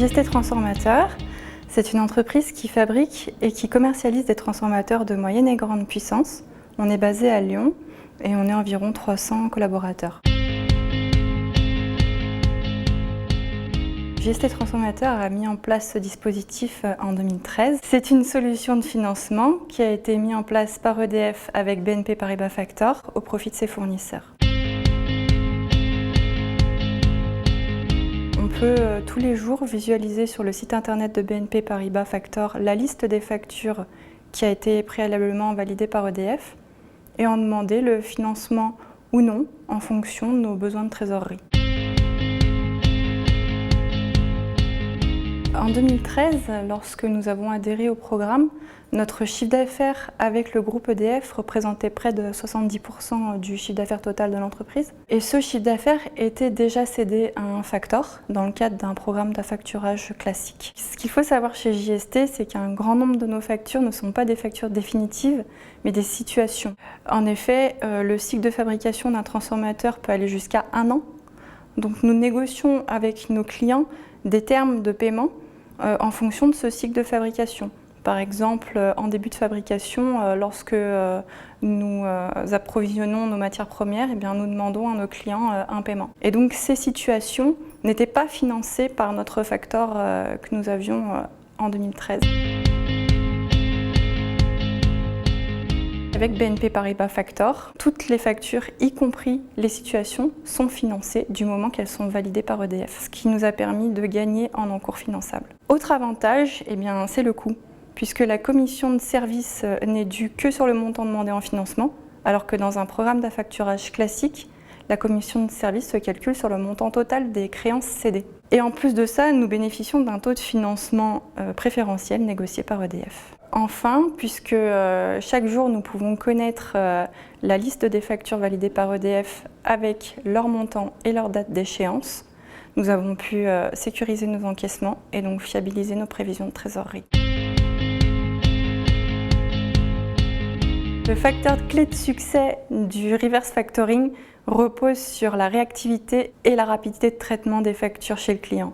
JST Transformateur, c'est une entreprise qui fabrique et qui commercialise des transformateurs de moyenne et grande puissance. On est basé à Lyon et on est environ 300 collaborateurs. JST Transformateur a mis en place ce dispositif en 2013. C'est une solution de financement qui a été mise en place par EDF avec BNP Paribas Factor au profit de ses fournisseurs. On peut tous les jours visualiser sur le site internet de BNP Paribas Factor la liste des factures qui a été préalablement validée par EDF et en demander le financement ou non en fonction de nos besoins de trésorerie. En 2013, lorsque nous avons adhéré au programme, notre chiffre d'affaires avec le groupe EDF représentait près de 70% du chiffre d'affaires total de l'entreprise. Et ce chiffre d'affaires était déjà cédé à un factor dans le cadre d'un programme d'affacturage classique. Ce qu'il faut savoir chez JST, c'est qu'un grand nombre de nos factures ne sont pas des factures définitives, mais des situations. En effet, le cycle de fabrication d'un transformateur peut aller jusqu'à 1 an. Donc nous négocions avec nos clients des termes de paiement en fonction de ce cycle de fabrication. Par exemple, en début de fabrication, lorsque nous approvisionnons nos matières premières, eh bien, nous demandons à nos clients un paiement. Et donc ces situations n'étaient pas financées par notre factor que nous avions en 2013. Avec BNP Paribas Factor, toutes les factures, y compris les situations, sont financées du moment qu'elles sont validées par EDF, ce qui nous a permis de gagner en encours finançable. Autre avantage, eh bien, c'est le coût, puisque la commission de service n'est due que sur le montant demandé en financement, alors que dans un programme d'affacturage classique, la commission de service se calcule sur le montant total des créances cédées. Et en plus de ça, nous bénéficions d'un taux de financement préférentiel négocié par EDF. Enfin, puisque chaque jour nous pouvons connaître la liste des factures validées par EDF avec leur montant et leur date d'échéance, nous avons pu sécuriser nos encaissements et donc fiabiliser nos prévisions de trésorerie. Le facteur clé de succès du reverse factoring repose sur la réactivité et la rapidité de traitement des factures chez le client.